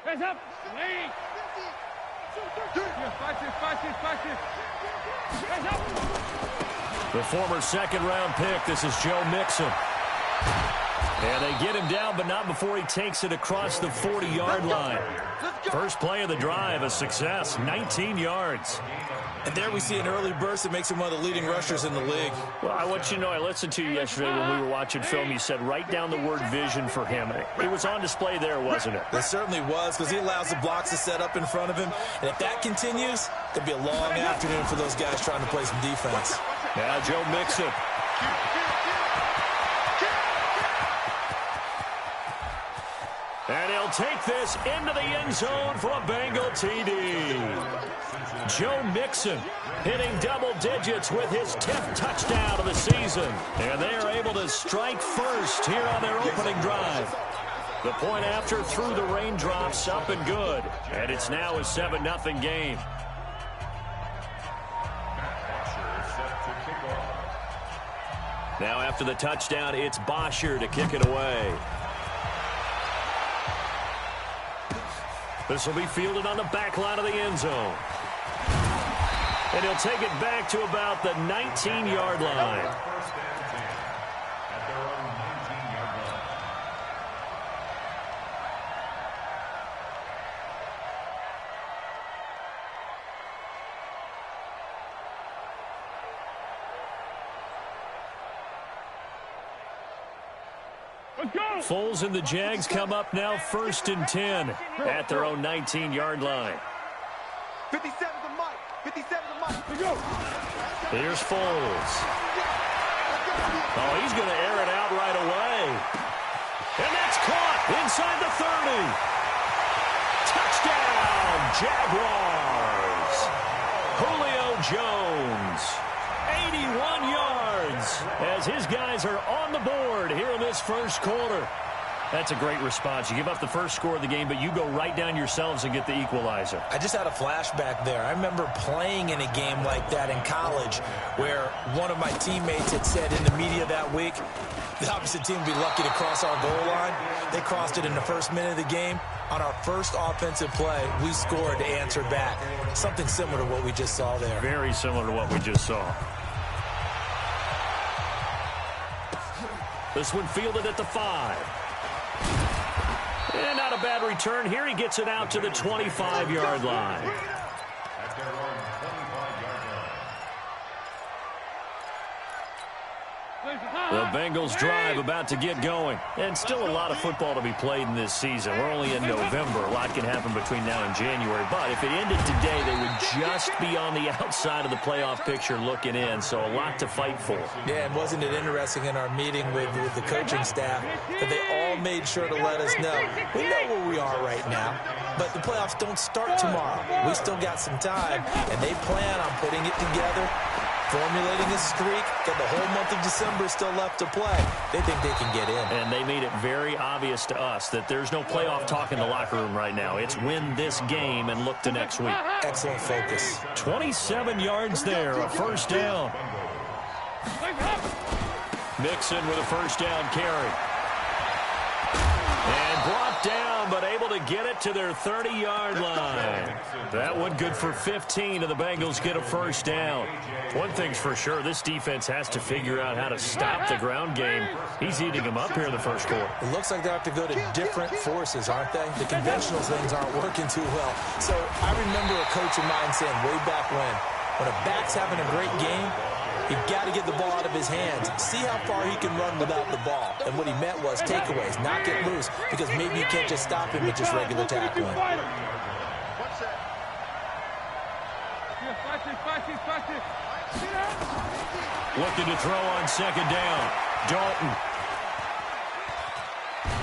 Hands up. Wait. The former second-round pick, this is Joe Mixon. And they get him down, but not before he takes it across the 40-yard line. First play of the drive, a success, 19 yards. And there we see an early burst that makes him one of the leading rushers in the league. Well, I want you to know, I listened to you yesterday when we were watching film. You said write down the word vision for him. It was on display there, wasn't it? It certainly was, because he allows the blocks to set up in front of him. And if that continues, it could be a long afternoon for those guys trying to play some defense. Now Joe Mixon. And he'll take this into the end zone for a Bengal TD. Joe Mixon hitting double digits with his 10th touchdown of the season. And they are able to strike first here on their opening drive. The point after through the raindrops, up and good. And it's now a 7-0 game. Now after the touchdown, it's Bosher to kick it away. This will be fielded on the back line of the end zone. And he'll take it back to about the 19-yard line. Foles and the Jags come up now 1st and 10 at their own 19-yard line. 57 to Mike. 57 to Mike. Here's Foles. Oh, he's going to air it out right away. And that's caught inside the 30. Touchdown, Jaguars. Julio Jones. 81 yards as his guys are on the board here in this first quarter. That's a great response. You give up the first score of the game, but you go right down yourselves and get the equalizer. I just had a flashback there. I remember playing in a game like that in college where one of my teammates had said in the media that week, the opposite team would be lucky to cross our goal line. They crossed it in the first minute of the game. On our first offensive play, we scored to answer back. Something similar to what we just saw there. Very similar to what we just saw. This one fielded at the 5. And not a bad return here. He gets it out to the 25-yard line. The Bengals drive about to get going. And still a lot of football to be played in this season. We're only in November. A lot can happen between now and January. But if it ended today, they would just be on the outside of the playoff picture looking in. So a lot to fight for. Yeah, and wasn't it interesting in our meeting with the coaching staff that they all made sure to let us know. We know where we are right now, but the playoffs don't start tomorrow. We still got some time, and they plan on putting it together, formulating a streak, that the whole month of December is still left to play. They think they can get in. And they made it very obvious to us that there's no playoff talk in the locker room right now. It's win this game and look to next week. Excellent focus. 27 yards there, a first down. Mixon with a first down carry. And brought down, but able to get it to their 30-yard line. That one good for 15, and the Bengals get a first down. One thing's for sure, this defense has to figure out how to stop the ground game. He's eating them up here in the first quarter. It looks like they have to go to different forces, aren't they? The conventional things aren't working too well. So I remember a coach of mine saying way back when a back's having a great game, you've got to get the ball out of his hands. See how far he can run without the ball. And what he meant was takeaways, not get loose, because maybe you can't just stop him with just regular tackling. Looking to throw on second down. Dalton.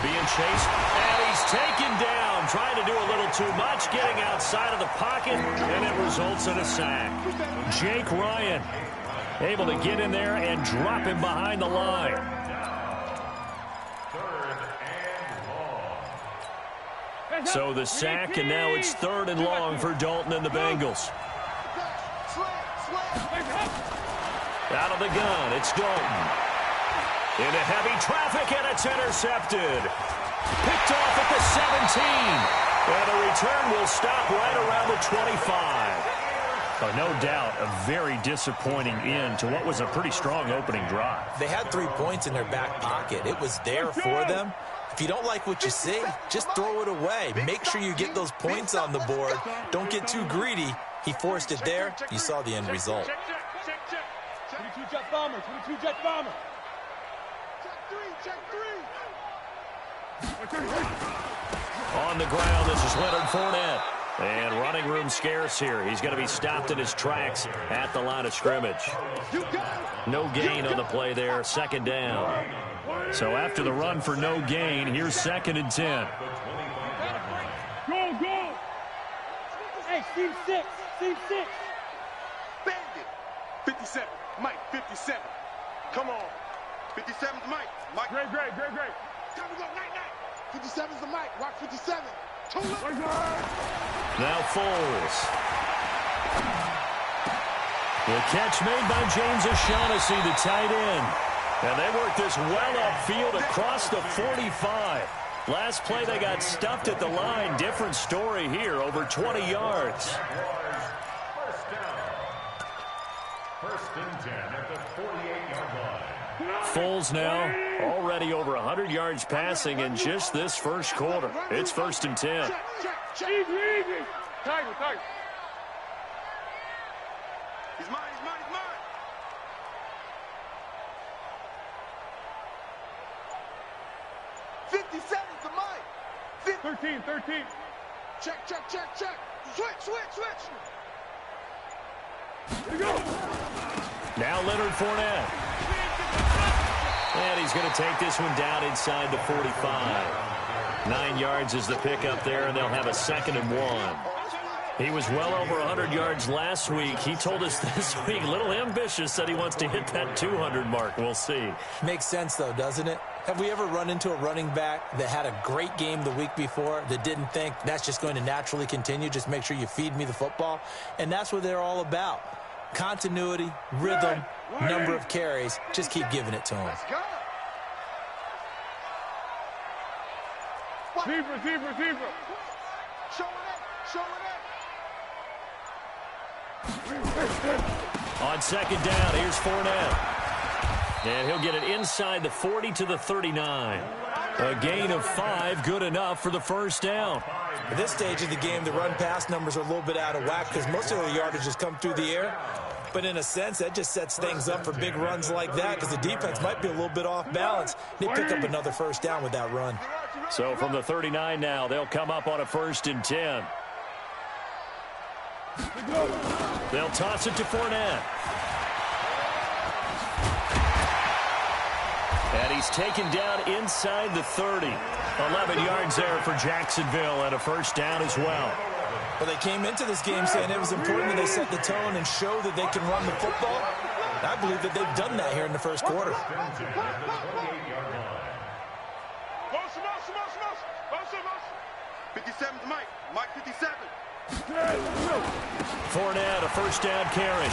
Being chased, and he's taken down. Trying to do a little too much, getting outside of the pocket, and it results in a sack. Jake Ryan able to get in there and drop him behind the line. So the sack, and now it's 3rd and long for Dalton and the Bengals. Out of the gun, it's Dalton. Into heavy traffic, and it's intercepted. Picked off at the 17. And the return will stop right around the 25. Oh, no doubt a very disappointing end to what was a pretty strong opening drive. They had 3 points in their back pocket. It was there for them. If you don't like what you see, just throw it away. Make sure you get those points on the board. Don't get too greedy. He forced it there. You saw the end result. 22 jet bomber, 22 jet bomber. Check three. On the ground, this is Leonard Fournette. And running room scarce here. He's going to be stopped in his tracks at the line of scrimmage. No gain on the play there, second down. So after the run for no gain, here's 2nd and 10. Go. Hey, team 6. Bandit. 57. Mike, 57. Come on. 57's Mike. Great. Time to go. Night. 57's the Mike. Watch 57. Now Foles. The catch made by James O'Shaughnessy, the tight end. And they worked this well upfield across the 45. Last play they got stuffed at the line. Different story here, over 20 yards. First and 10 at the 48-yard line. Foles now already over 100 yards passing in just this first quarter. It's 1st and 10. Easy. Tiger. He's mine. 57's the Mike. 13. Check. Switch. Here we go. Now Leonard Fournette. And he's going to take this one down inside the 45. 9 yards is the pickup there, and they'll have a 2nd and 1. He was well over 100 yards last week. He told us this week, a little ambitious, said he wants to hit that 200 mark. We'll see. Makes sense, though, doesn't it? Have we ever run into a running back that had a great game the week before that didn't think that's just going to naturally continue? Just make sure you feed me the football. And that's what they're all about. Continuity, rhythm, number of carries. Just keep giving it to him. Let's go. Receiver. Showing it. On 2nd down, here's Fournette. And he'll get it inside the 40 to the 39. A gain of 5, good enough for the first down. At this stage of the game, the run-pass numbers are a little bit out of whack because most of the yardage has come through the air. But in a sense, that just sets things up for big runs like that because the defense might be a little bit off balance. They pick up another first down with that run. So from the 39 now, they'll come up on a 1st and 10. They'll toss it to Fournette. And he's taken down inside the 30. 11 yards there for Jacksonville and a first down as well. Well, they came into this game saying it was important that they set the tone and show that they can run the football. I believe that they've done that here in the first quarter. 57's Mike. Mike 57. Fournette, a first down carry.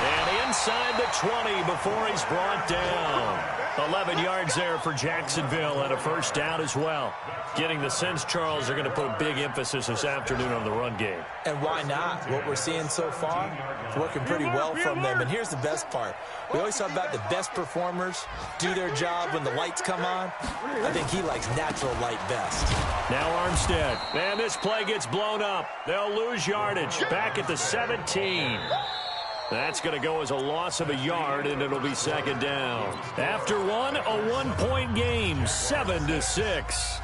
And inside the 20 before he's brought down. 11 yards there for Jacksonville and a first down as well. Getting the sense, Charles, they're going to put a big emphasis this afternoon on the run game. And why not? What we're seeing so far, it's working pretty well from them. And here's the best part. We always talk about the best performers do their job when the lights come on. I think he likes natural light best. Now Armstead. And this play gets blown up. They'll lose yardage. Back at the 17. That's going to go as a loss of a yard, and it'll be 2nd down. After one, a 1-point game, 7-6.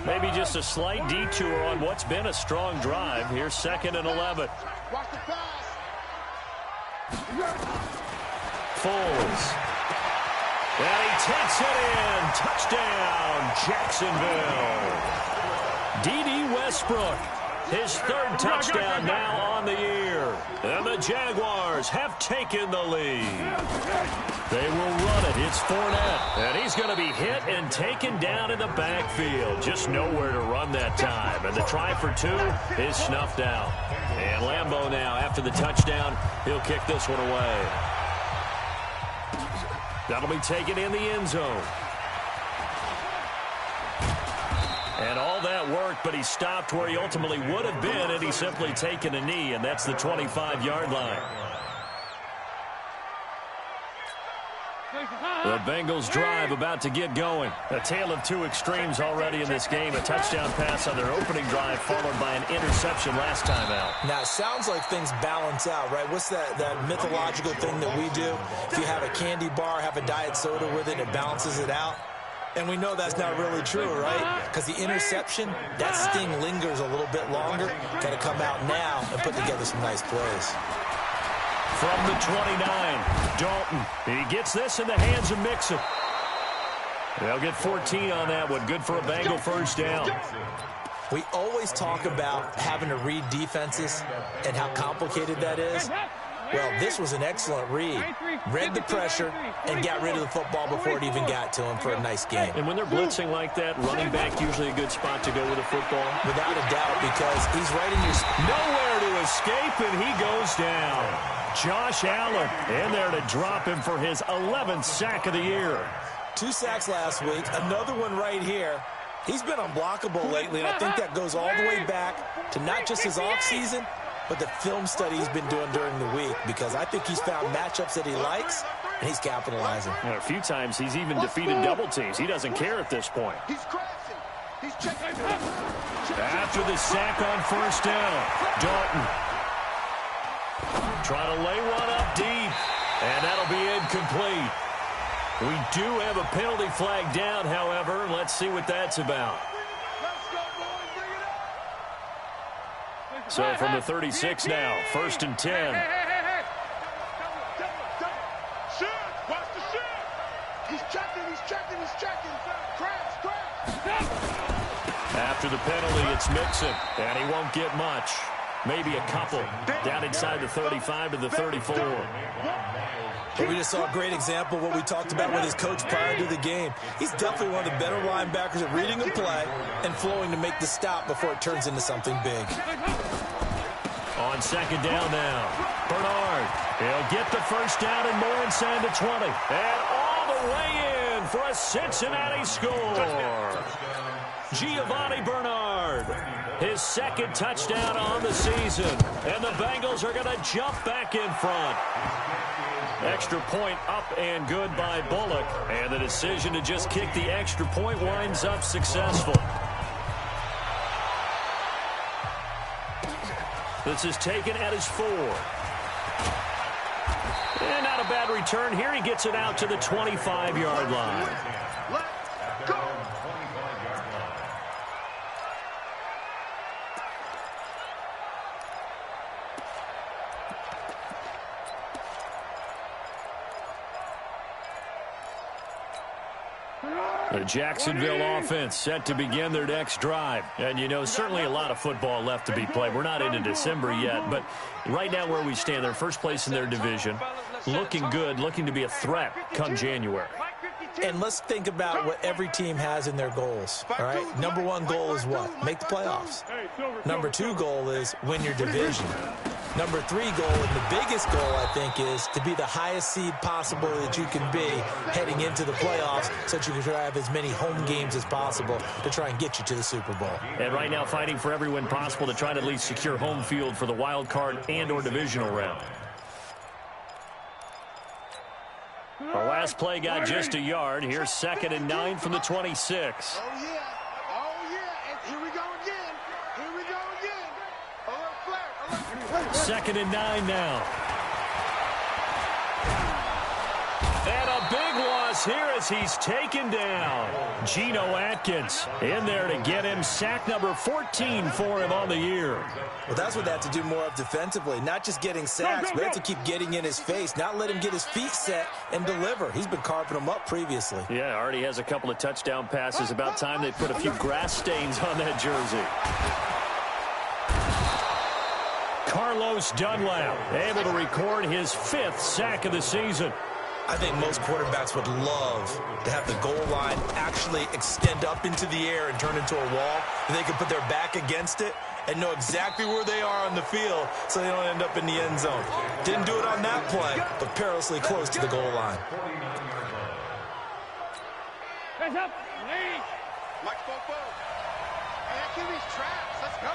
Maybe just a slight detour on what's been a strong drive. Here's 2nd and 11. Watch the pass. Foles. And he takes it in. Touchdown, Jacksonville. D.D. Westbrook His third touchdown now on the year. And the Jaguars have taken the lead. They will run it. It's Fournette. And he's going to be hit and taken down in the backfield. Just nowhere to run that time. And the try for two is snuffed out. And Lambeau now, after the touchdown, he'll kick this one away. That'll be taken in the end zone. And all that worked, but he stopped where he ultimately would have been had he simply taken a knee, and that's the 25-yard line. The Bengals drive about to get going. A tale of two extremes already in this game. A touchdown pass on their opening drive followed by an interception last time out. Now, it sounds like things balance out, right? What's that mythological thing that we do? If you have a candy bar, have a diet soda with it, it balances it out. And we know that's not really true, right? Because the interception, that sting lingers a little bit longer. Got to come out now and put together some nice plays. From the 29, Dalton. He gets this in the hands of Mixon. They'll get 14 on that one. Good for a Bengal first down. We always talk about having to read defenses and how complicated that is. Well, this was an excellent read. Read the pressure and got rid of the football before it even got to him for a nice game. And when they're blitzing like that, running back usually a good spot to go with a football? Without a doubt, because he's right in your... Nowhere to escape, and he goes down. Josh Allen in there to drop him for his 11th sack of the year. 2 sacks last week, another one right here. He's been unblockable lately, and I think that goes all the way back to not just his offseason, but the film study he's been doing during the week, because I think he's found matchups that he likes, and he's capitalizing. And a few times he's even defeated double teams. He doesn't care at this point. He's crashing. He's checking. After the sack on first down, Dalton trying to lay one up deep, and that'll be incomplete. We do have a penalty flag down, however. Let's see what that's about. So from the 36 now, 1st and 10. Watch the shit. He's checking. Crash. After the penalty, it's Mixon, and he won't get much. Maybe a couple. Down inside the 35 to the 34. But we just saw a great example of what we talked about with his coach prior to the game. He's definitely one of the better linebackers at reading a play and flowing to make the stop before it turns into something big. On second down now, Bernard. He'll get the first down and more inside the 20. And all the way in for a Cincinnati score. Giovanni Bernard, his second touchdown on the season. And the Bengals are going to jump back in front. Extra point up and good by Bullock. And the decision to just kick the extra point winds up successful. This is taken at his 4. And not a bad return here. He gets it out to the 25-yard line. Let's go. The Jacksonville offense set to begin their next drive. And, you know, certainly a lot of football left to be played. We're not into December yet, but right now where we stand, they're first place in their division. Looking good, looking to be a threat come January. And let's think about what every team has in their goals, all right? Number 1 goal is what? Make the playoffs. Number 2 goal is win your division. Number 3 goal, and the biggest goal, I think, is to be the highest seed possible that you can be heading into the playoffs so that you can have as many home games as possible to try and get you to the Super Bowl. And right now fighting for every win possible to try to at least secure home field for the wild card and or divisional round. Our last play got just a yard. Here's 2nd and 9 from the 26. Oh, yeah. And here we go again. Alert flag. 2nd and 9 now. And a big loss here as he's taken down. Geno Atkins in there to get him sack number 14 for him on the year. Well, that's what they have to do more of defensively. Not just getting sacks, but they have to keep getting in his face. Not let him get his feet set and deliver. He's been carving them up previously. Yeah, already has a couple of touchdown passes. About time they put a few grass stains on that jersey. Carlos Dunlap, able to record his 5th sack of the season. I think most quarterbacks would love to have the goal line actually extend up into the air and turn into a wall, and they can put their back against it and know exactly where they are on the field so they don't end up in the end zone. Didn't do it on that play, but perilously close to the goal line. Hands up. Mike Fofo. And QB's traps. Let's go.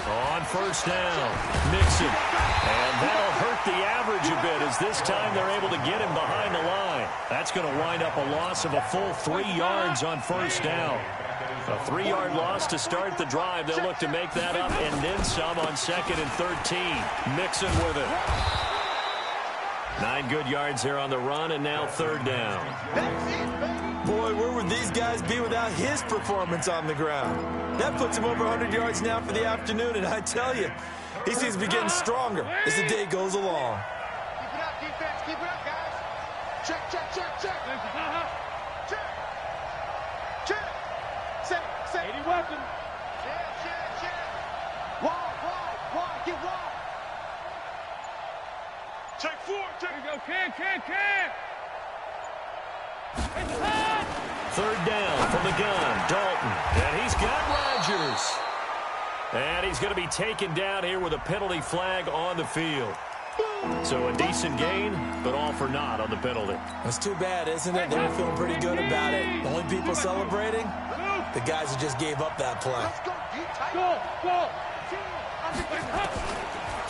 On first down, Mixon. And that'll hurt the average a bit as this time they're able to get him behind the line. That's going to wind up a loss of a full 3 yards on first down. A 3-yard loss to start the drive. They'll look to make that up and then some on 2nd and 13. Mixon with it. 9 good yards there on the run, and now 3rd down. Boy, where would these guys be without his performance on the ground? That puts him over 100 yards now for the afternoon, and I tell you, he seems to be getting stronger as the day goes along. Keep it up, defense. Keep it up, guys. Check, check, check, check. Check. Check. Say. 80 weapon. Check. Wide. Get wide. Check 4. Check. Here we go. Can. 3rd down from the gun, Dalton. And he's got Rodgers. And he's going to be taken down here with a penalty flag on the field. So a decent gain, but all for naught on the penalty. That's too bad, isn't it? They were feeling pretty good about it. The only people celebrating, the guys who just gave up that play. Go.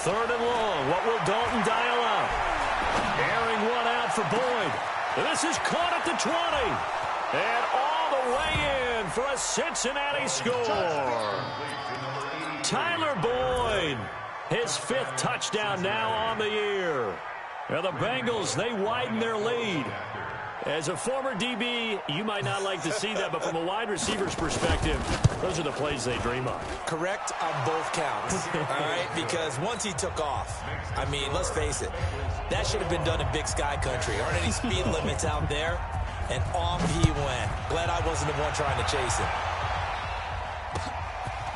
3rd and long. What will Dalton dial up? Airing one out for Boyd. This is caught at the 20. And all the way in for a Cincinnati score. Tyler Boyd, his 5th touchdown now on the year. Now the Bengals, they widen their lead. As a former DB, you might not like to see that, but from a wide receiver's perspective, those are the plays they dream of. Correct on both counts, all right? Because once he took off, I mean, let's face it, that should have been done in Big Sky Country. Aren't any speed limits out there? And off he went. Glad I wasn't the one trying to chase him.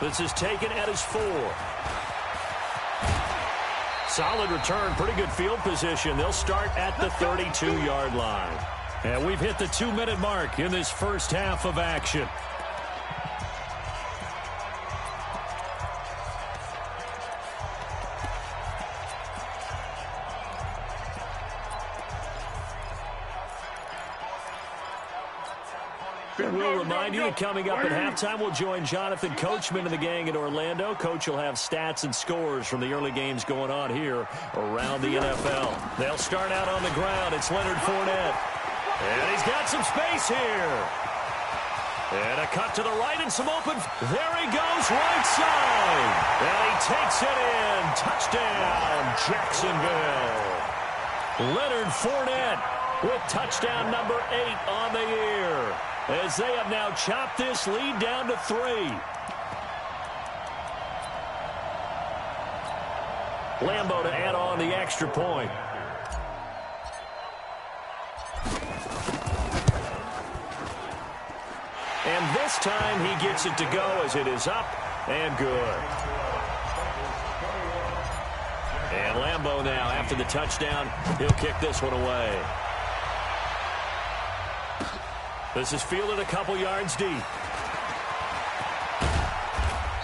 This is taken at his 4. Solid return, pretty good field position. They'll start at the 32-yard line. And we've hit the 2-minute mark in this first half of action. And we'll remind you that coming up at halftime, we'll join Jonathan Coachman and the gang in Orlando. Coach will have stats and scores from the early games going on here around the NFL. They'll start out on the ground. It's Leonard Fournette. And he's got some space here. And a cut to the right and some open. There he goes, right side. And he takes it in. Touchdown, Jacksonville. Leonard Fournette with touchdown number 8 on the year, as they have now chopped this lead down to 3. Lambeau to add on the extra point. And this time he gets it to go as it is up and good. And Lambeau now, after the touchdown, he'll kick this one away. This is fielded a couple yards deep.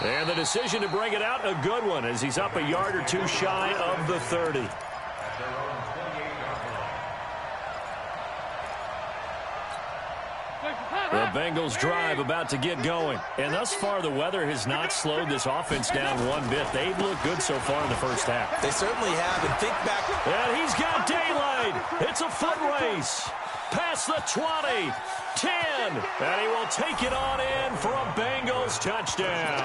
And the decision to bring it out, a good one, as he's up a yard or two shy of the 30. The Bengals drive about to get going. And thus far, the weather has not slowed this offense down one bit. They've looked good so far in the first half. They certainly have. And think back. And he's got daylight. It's a foot race. Past the 20. 10. And he will take it on in for a Bengals touchdown.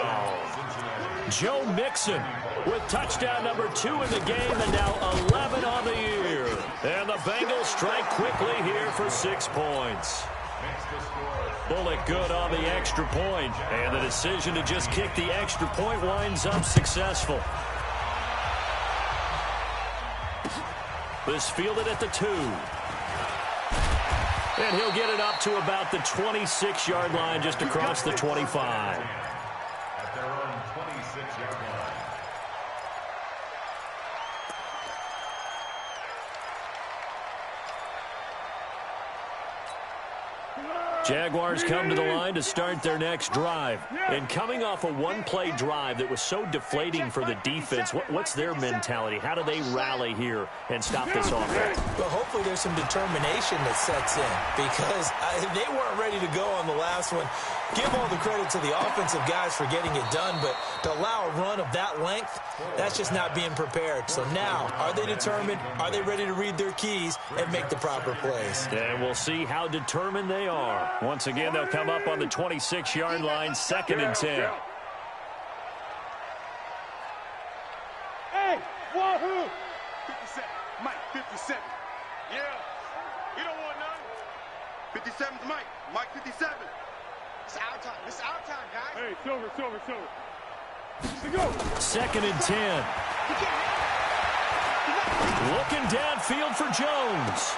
Joe Mixon with touchdown number 2 in the game and now 11 on the year. And the Bengals strike quickly here for 6 points. Bullock good on the extra point, and the decision to just kick the extra point winds up successful. This fielded at the 2. And he'll get it up to about the 26-yard line, just across the 25. At their own 26-yard line. Jaguars come to the line to start their next drive. And coming off a one-play drive that was so deflating for the defense, what's their mentality? How do they rally here and stop this offense? Well, hopefully there's some determination that sets in because they weren't ready to go on the last one. Give all the credit to the offensive guys for getting it done, but to allow a run of that length, that's just not being prepared. So now, are they determined? Are they ready to read their keys and make the proper plays? And we'll see how determined they are. Once again, they'll come up on the 26-yard line, 2nd and 10. Hey, wahoo! 57, Mike, 57. Yeah, you don't want none. 57's Mike, Mike 57. It's our time. It's our time, guys. Hey, silver. Let's go. 2nd and 10. Looking downfield for Jones.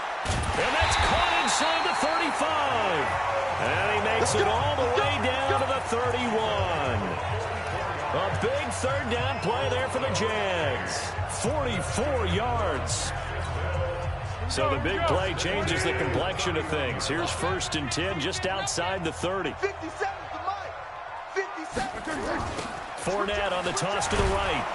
And that's caught inside the 35. And he makes it all the way down to the 31. A big 3rd down play there for the Jags. 44 yards. So the big play changes the complexion of things. Here's 1st and 10 just outside the 30. 57 to Mike. 57. Fournette on the toss to the right.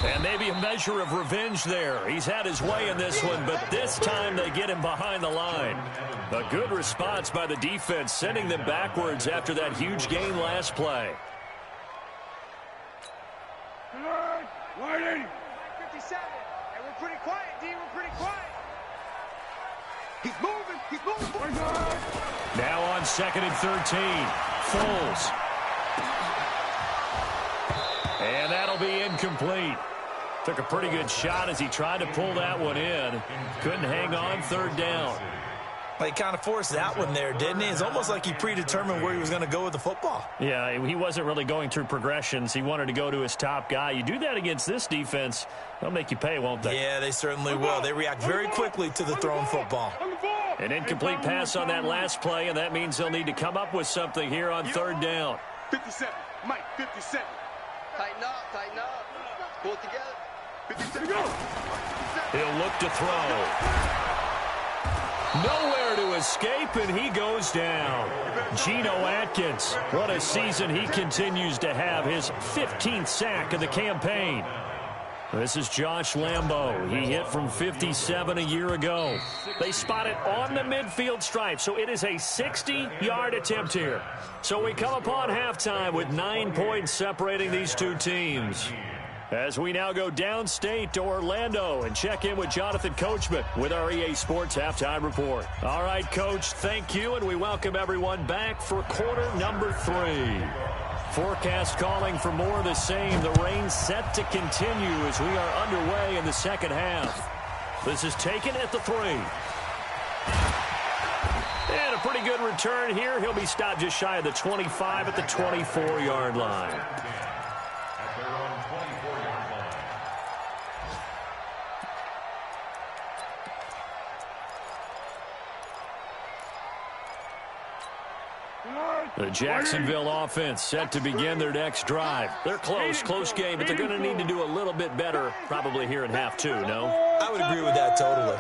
And maybe a measure of revenge there. He's had his way in this one, but this time they get him behind the line. A good response by the defense, sending them backwards after that huge gain last play. Wide 80. 57. And we're pretty quiet, D. We're pretty quiet. He's moving. He's moving. Now on 2nd and 13. Foles. And that'll be incomplete. Took a pretty good shot as he tried to pull that one in. Couldn't hang on 3rd down. He kind of forced that one there, didn't he? It's almost like he predetermined where he was going to go with the football. Yeah, he wasn't really going through progressions. He wanted to go to his top guy. You do that against this defense, they'll make you pay, won't they? Yeah, they certainly will. They react very quickly to the thrown football. An incomplete pass on that last play, and that means they'll need to come up with something here on 3rd down. 57. Mike, 57. Tighten up. Pull it together. 57. He'll look to throw. Nowhere to escape, and he goes down. Geno Atkins, what a season he continues to have. His 15th sack of the campaign. This is Josh Lambo. He hit from 57 a year ago. They spot it on the midfield stripe, so it is a 60-yard attempt here. So we come upon halftime with 9 points separating these two teams. As we now go downstate to Orlando and check in with Jonathan Coachman with our EA Sports Halftime Report. All right, Coach, thank you, and we welcome everyone back for quarter number 3. Forecast calling for more of the same. The rain set to continue as we are underway in the second half. This is taken at the 3. And a pretty good return here. He'll be stopped just shy of the 25 at the 24-yard line. The Jacksonville offense set to begin their next drive. They're close game, but they're going to need to do a little bit better probably here in half 2, no? I would agree with that totally.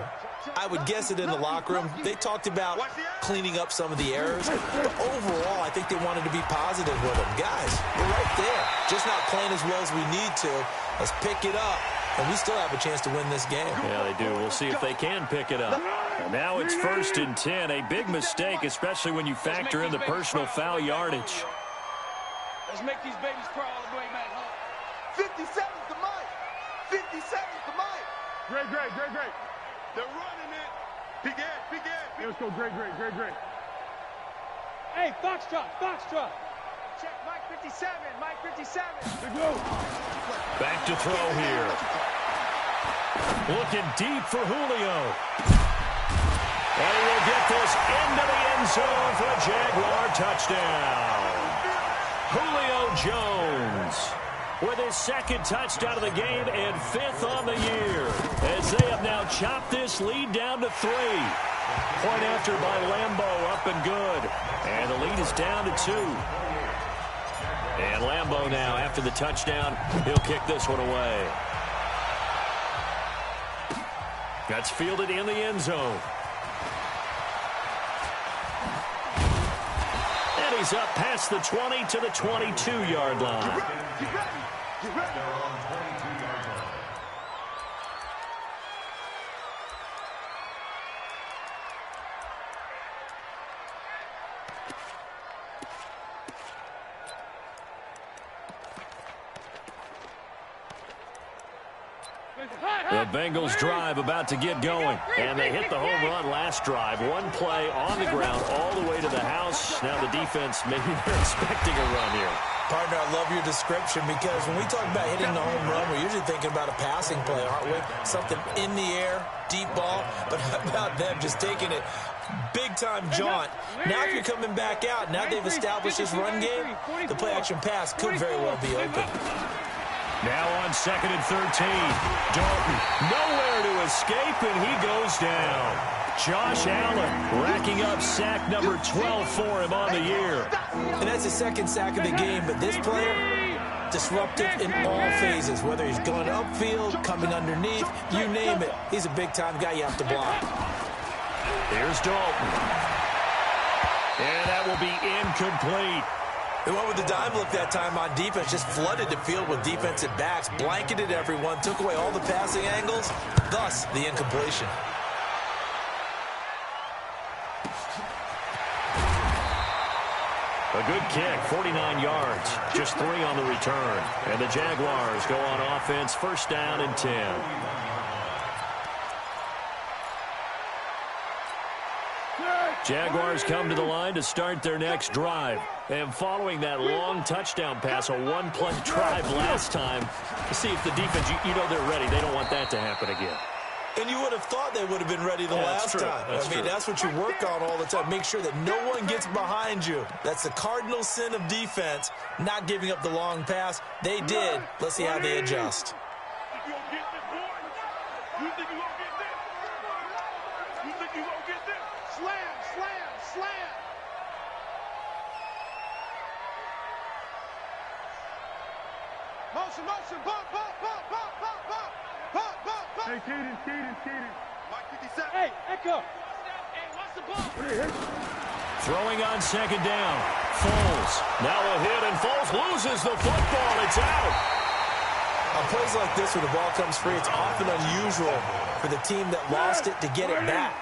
I would guess it in the locker room. They talked about cleaning up some of the errors, but overall, I think they wanted to be positive with them. Guys, we're right there. Just not playing as well as we need to. Let's pick it up, and we still have a chance to win this game. Yeah, they do. We'll see if they can pick it up. And now it's 1st and 10. A big mistake, especially when you factor in the personal foul yardage. Let's make these babies crawl all the way back home. 57's the Mike. 57's the Mike. Great. They're running it. Big Ed. Hey, let's go, great. Hey, Foxtrot. Check Mike 57. Mike 57. Let's go. Back to throw here. Looking deep for Julio. And he will get this into the end zone for a Jaguar touchdown. Julio Jones with his 2nd touchdown of the game and 5th on the year, as they have now chopped this lead down to 3. Point after by Lambo, up and good. And the lead is down to 2. And Lambo now, after the touchdown, he'll kick this one away. That's fielded in the end zone. he's up past the 20 to the 22-yard line. Get ready. Get ready. They're on 22-yard line. The Bengals drive about to get going, and they hit the home run last drive. One play on the ground all the way to the house. Now the defense, maybe they're expecting a run here. Partner, I love your description because when we talk about hitting the home run, we're usually thinking about a passing play, aren't we? Something in the air, deep ball, but how about them just taking it big-time jaunt? Now if you're coming back out, now they've established this run game, the play-action pass could very well be open. Now on 2nd and 13. Dalton nowhere to escape, and he goes down. Josh Allen racking up sack number 12 for him on the year. And that's his second sack of the game, but this player, disruptive in all phases, whether he's going upfield, coming underneath, you name it. He's a big-time guy you have to block. Here's Dalton. And that will be incomplete. They went with the dime look that time on defense, just flooded the field with defensive backs, blanketed everyone, took away all the passing angles, thus the incompletion. A good kick, 49 yards, just 3 on the return. And the Jaguars go on offense, first down and 10. Jaguars come to the line to start their next drive. And following that long touchdown pass, a one-play drive last time, to see if the defense, you know they're ready. They don't want that to happen again. And you would have thought they would have been ready the last time. That's what you work on all the time. Make sure that no one gets behind you. That's the cardinal sin of defense, not giving up the long pass. They did. Let's see how they adjust. You gonna get this, boy? You think you gonna get this? You think you gonna get this? Slam, slam, slam. Motion, motion, bump, bump, bump, bump, bump, bump, bump, bump, bump. Hey, Keaton. Mike 57. Hey, Echo. Hey, what's the ball? Throwing on 2nd down. Foles. Now a hit, and Foles loses the football. It's out. On plays like this, when the ball comes free, it's often unusual for the team that lost it to get it back.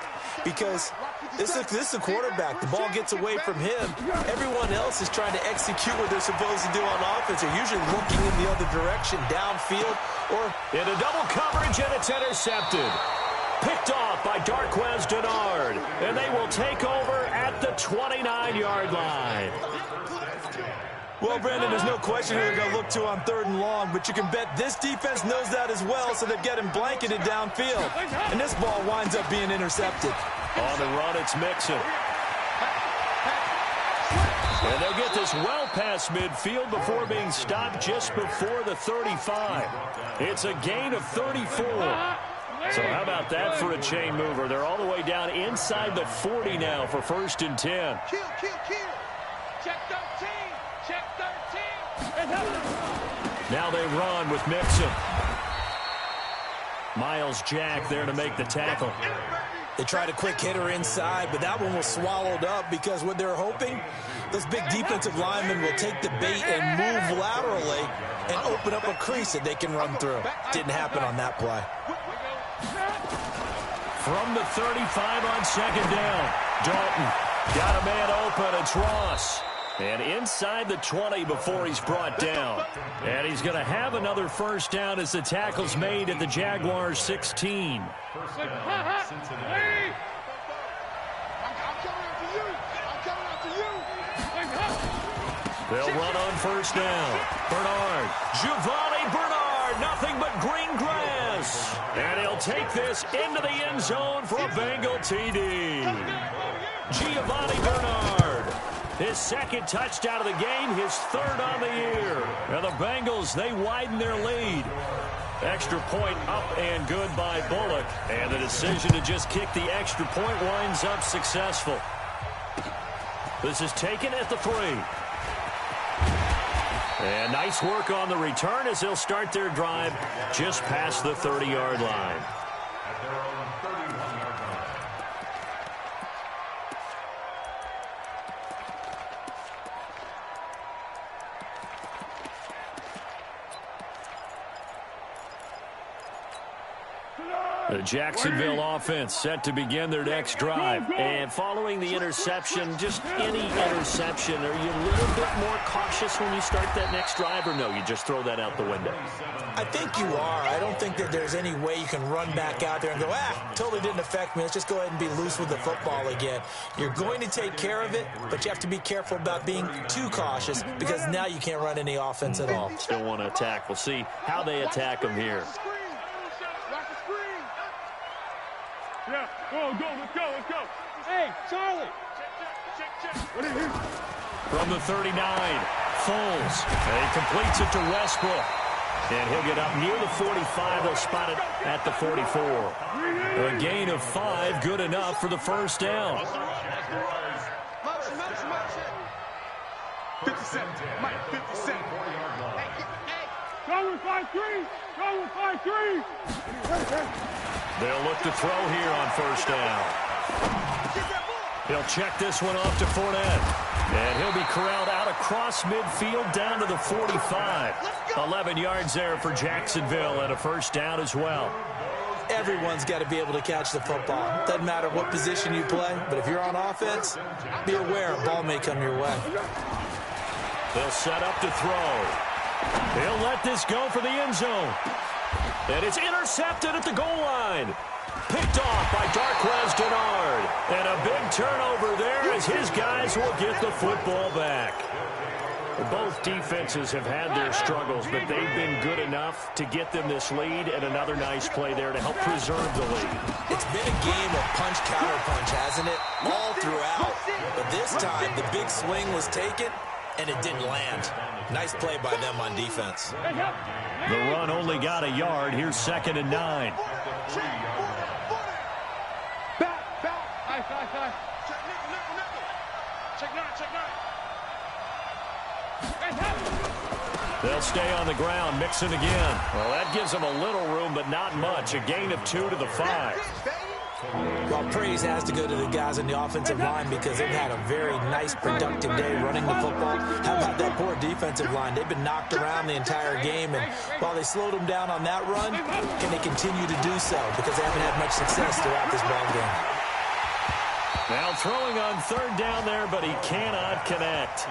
Because this is the quarterback. The ball gets away from him. Everyone else is trying to execute what they're supposed to do on offense. They're usually looking in the other direction, downfield, or into double coverage, and it's intercepted. Picked off by Darquez Denard. And they will take over at the 29-yard line. Well, Brandon, there's no question who they're going to look to on 3rd and long, but you can bet this defense knows that as well, so they're getting blanketed downfield. And this ball winds up being intercepted. On the run, it's Mixon. And they'll get this well past midfield before being stopped just before the 35. It's a gain of 34. So how about that for a chain mover? They're all the way down inside the 40 now for 1st and 10. Kill. Check 13. Check 13. Now they run with Mixon. Miles Jack there to make the tackle. They tried a quick hitter inside, but that one was swallowed up because what they're hoping, those big defensive linemen will take the bait and move laterally and open up a crease that they can run through. Didn't happen on that play. From the 35 on 2nd down, Dalton got a man open. It's Ross. And inside the 20 before he's brought down. And he's going to have another first down as the tackle's made at the Jaguars 16. First down, Cincinnati. I'm coming after you. They'll run on first down. Bernard. Giovanni Bernard. Nothing but green grass. And he'll take this into the end zone for a Bengal TD. Giovanni Bernard. His 2nd touchdown of the game, his 3rd on the year. And the Bengals, they widen their lead. Extra point up and good by Bullock. And the decision to just kick the extra point winds up successful. This is taken at the 3. And nice work on the return as they'll start their drive just past the 30-yard line. At their own 31-yard line. The Jacksonville offense set to begin their next drive. And following the interception, just any interception, are you a little bit more cautious when you start that next drive, or no, you just throw that out the window? I think you are. I don't think that there's any way you can run back out there and go, totally didn't affect me. Let's just go ahead and be loose with the football again. You're going to take care of it, but you have to be careful about being too cautious because now you can't run any offense at all. Still want to attack. We'll see how they attack them here. Yeah, go, let's go. Hey, Charlie. From the 39, Foles. And he completes it to Westbrook. And he'll get up near the 45. They'll spot it at the 44. A gain of 5, good enough for the first down. 57, Mike, 57. Go with 5-3. Go with 5-3. They'll look to throw here on first down. He'll check this one off to Fournette. And he'll be corralled out across midfield down to the 45. 11 yards there for Jacksonville and a first down as well. Everyone's got to be able to catch the football. Doesn't matter what position you play, but if you're on offense, be aware a ball may come your way. They'll set up to throw. He'll let this go for the end zone. And it's intercepted at the goal line. Picked off by Darquez Dennard. And a big turnover there as his guys will get the football back. Both defenses have had their struggles, but they've been good enough to get them this lead, and another nice play there to help preserve the lead. It's been a game of punch, counter punch, hasn't it? All throughout. But this time, the big swing was taken, and it didn't land. Nice play by them on defense. The run only got a yard. Here's 2nd and 9. They'll stay on the ground, Mixon again. Well, that gives them a little room, but not much. A gain of 2 to the 5. Well, praise has to go to the guys on the offensive line because they've had a very nice, productive day running the football. How about that poor defensive line? They've been knocked around the entire game, and while they slowed them down on that run, can they continue to do so? Because they haven't had much success throughout this ball game. Now throwing on 3rd down there, but he cannot connect.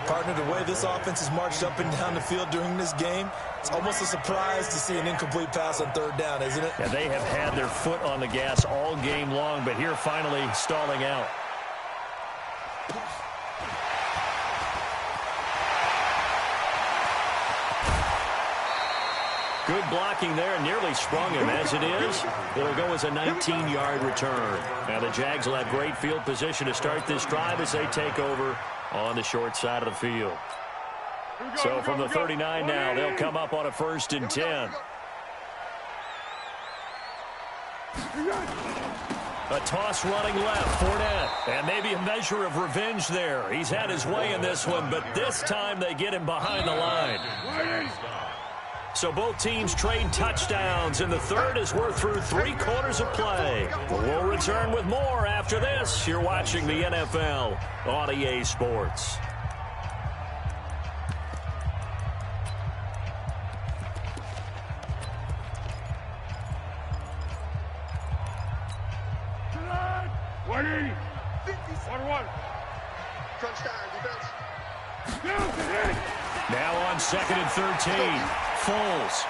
Partner, the way this offense has marched up and down the field during this game, it's almost a surprise to see an incomplete pass on 3rd down, isn't it? Yeah, they have had their foot on the gas all game long, but here finally stalling out. Good blocking there, nearly sprung him. As it is, it'll go as a 19-yard return. Now the Jags will have great field position to start this drive as they take over on the short side of the field. So from the 39 now, they'll come up on a 1st and 10. A toss running left, Fournette. And maybe a measure of revenge there. He's had his way in this one, but this time they get him behind the line. So both teams trade touchdowns in the 3rd as we're through 3/4 of play. We'll return with more after this. You're watching the NFL on EA Sports. Now on 2nd and 13. Foles.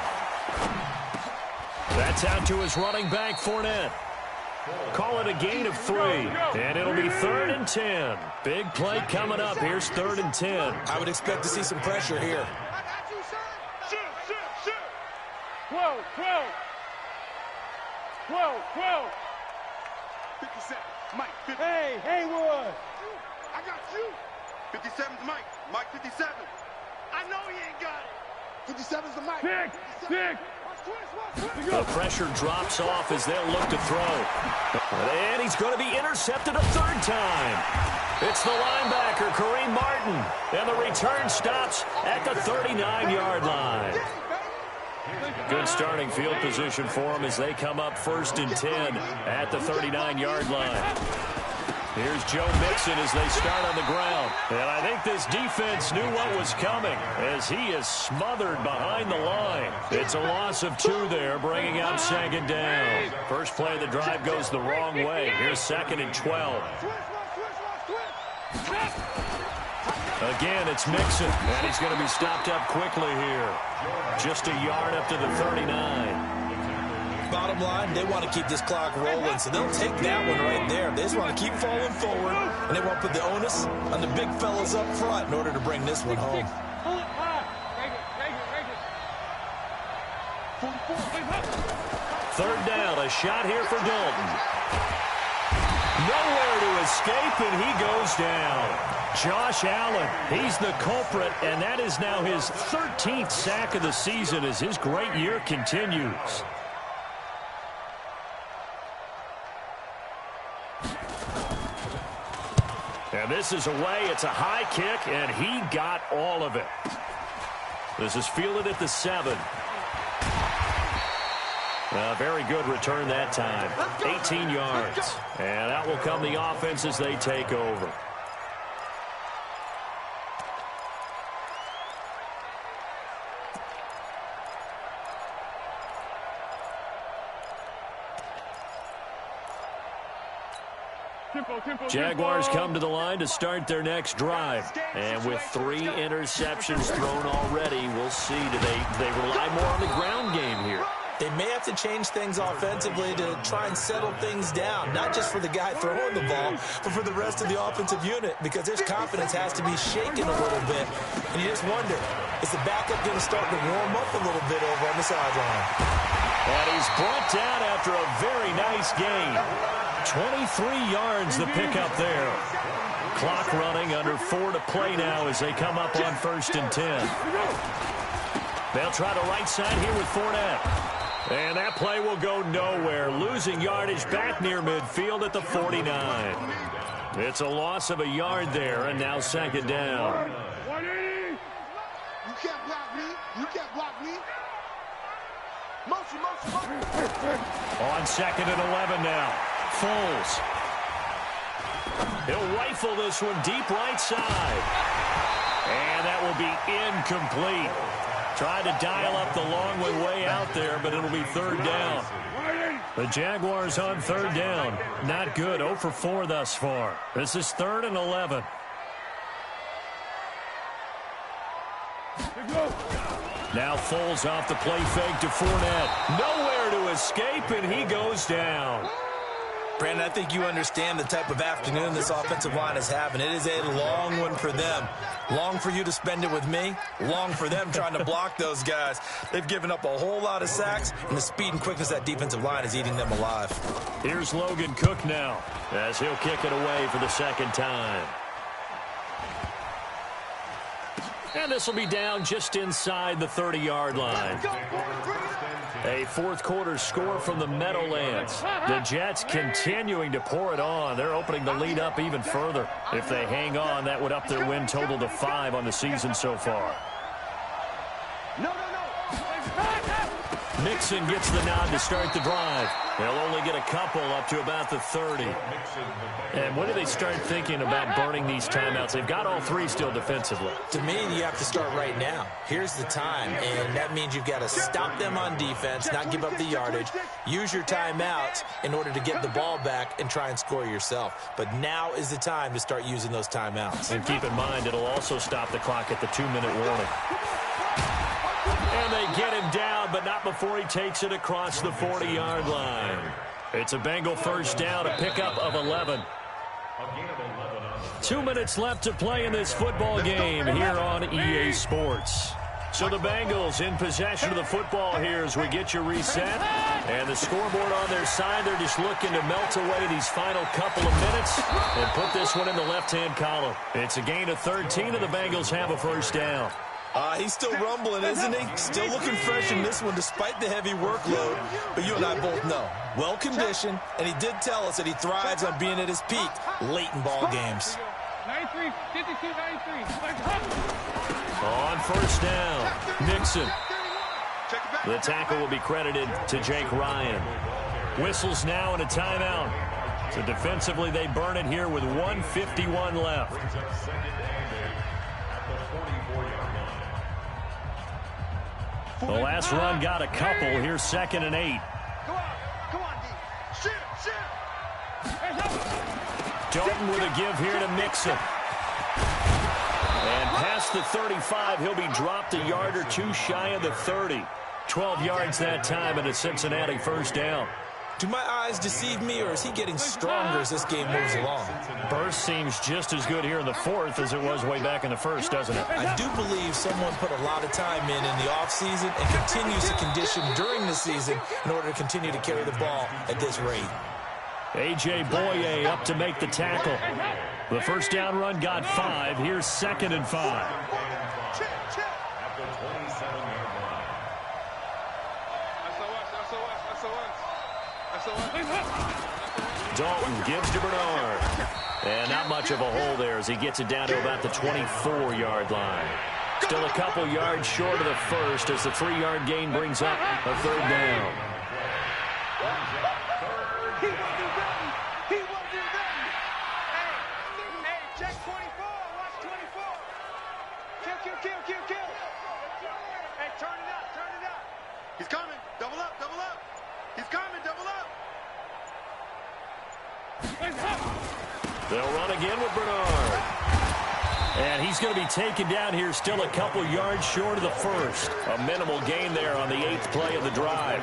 That's out to his running back, Fournette. Call it a gain of 3. And it'll be 3rd and 10. Big play coming up. Here's 3rd and 10. I would expect to see some pressure here. Whoa. 57, Mike, 50. Hey, Haywood. I got you. 57's Mike. Mike 57. I know he ain't got it. 57's the Mike. Six. The pressure drops off as they'll look to throw. And he's going to be intercepted a 3rd time. It's the linebacker, Kareem Martin. And the return stops at the 39-yard line. Good starting field position for them as they come up 1st and 10 at the 39-yard line. Here's Joe Mixon as they start on the ground. And I think this defense knew what was coming as he is smothered behind the line. It's a loss of 2 there, bringing up second down. First play of the drive goes the wrong way. Here's 2nd and 12. Again, it's Mixon, and he's going to be stopped up quickly here. Just a yard up to the 39. Bottom line, they want to keep this clock rolling, so they'll take that one right there. They just want to keep falling forward, and they want to put the onus on the big fellas up front in order to bring this one home. Third down, a shot here for Dalton. Nowhere to escape, and he goes down. Josh Allen, he's the culprit, and that is now his 13th sack of the season as his great year continues. And this is away. It's a high kick, and he got all of it. This is fielded at the 7. Very good return that time. 18 yards. And out will come the offense as they take over. Jaguars come to the line to start their next drive. And with 3 interceptions thrown already, we'll see. Do they rely more on the ground game here? They may have to change things offensively to try and settle things down, not just for the guy throwing the ball, but for the rest of the offensive unit, because their confidence has to be shaken a little bit. And you just wonder, is the backup going to start to warm up a little bit over on the sideline? And he's brought down after a very nice game. 23 yards the pickup there. Clock running, under 4 to play now as they come up on 1st and 10. They'll try the right side here with Fournette. And that play will go nowhere. Losing yardage back near midfield at the 49. It's a loss of a yard there, and now 2nd down. You can't block me. You can't block me. Motion. On 2nd and 11 now. Foles. He'll rifle this one deep right side. And that will be incomplete. Tried to dial up the long way out there, but it'll be 3rd down. The Jaguars on 3rd down. Not good. 0 for 4 thus far. This is 3rd and 11. Now Foles off the play fake to Fournette. Nowhere to escape, and he goes down. Brandon, I think you understand the type of afternoon this offensive line is having. It is a long one for them. Long for you to spend it with me. Long for them trying to block those guys. They've given up a whole lot of sacks, and the speed and quickness of that defensive line is eating them alive. Here's Logan Cook now as he'll kick it away for the 2nd time. And this will be down just inside the 30-yard line. A 4th quarter score from the Meadowlands. The Jets continuing to pour it on. They're opening the lead up even further. If they hang on, that would up their win total to 5 on the season so far. Mixon gets the nod to start the drive. They'll only get a couple up to about the 30. And when do they start thinking about burning these timeouts? They've got all 3 still defensively. To me, you have to start right now. Here's the time, and that means you've got to stop them on defense, not give up the yardage, use your timeouts in order to get the ball back and try and score yourself. But now is the time to start using those timeouts. And keep in mind, it'll also stop the clock at the 2-minute warning. And they get him down, but not before he takes it across the 40-yard line. It's a Bengal 1st down, a pickup of 11. 2 minutes left to play in this football game here on EA Sports. So the Bengals in possession of the football here as we get you reset. And the scoreboard on their side, they're just looking to melt away these final couple of minutes and put this one in the left-hand column. It's a gain of 13, and the Bengals have a 1st down. He's still rumbling, isn't he? Still looking fresh in this one despite the heavy workload. But you and I both know, well-conditioned, and he did tell us that he thrives on being at his peak late in ball games. 93, 52, 93. On 1st down, Nixon. The tackle will be credited to Jake Ryan. Whistles now and a timeout. So defensively, they burn it here with 1:51 left. Brings up second and 8 at the 44-yard line. The last run got a couple. Here's 2nd and 8. Come on, D. Shoot. Dalton with a give here to Mixon. And past the 35, he'll be dropped a yard or two shy of the 30. 12 yards that time and a Cincinnati first down. Do my eyes deceive me, or is he getting stronger as this game moves along? Burst seems just as good here in the 4th as it was way back in the 1st, doesn't it? I do believe someone put a lot of time in the offseason and continues to condition during the season in order to continue to carry the ball at this rate. A.J. Boye up to make the tackle. The first down run got 5. Here's 2nd and 5. At the 27-yard line. Dalton gives to Bernard. And not much of a hole there as he gets it down to about the 24-yard line. Still a couple yards short of the first as the 3-yard gain brings up a 3rd down. Check 24. Watch 24. Kill. Hey, turn it up. He's coming. Double up. He's coming. Double up. They'll run again with Bernard. And he's going to be taken down here still a couple yards short of the first. A minimal gain there on the 8th play of the drive.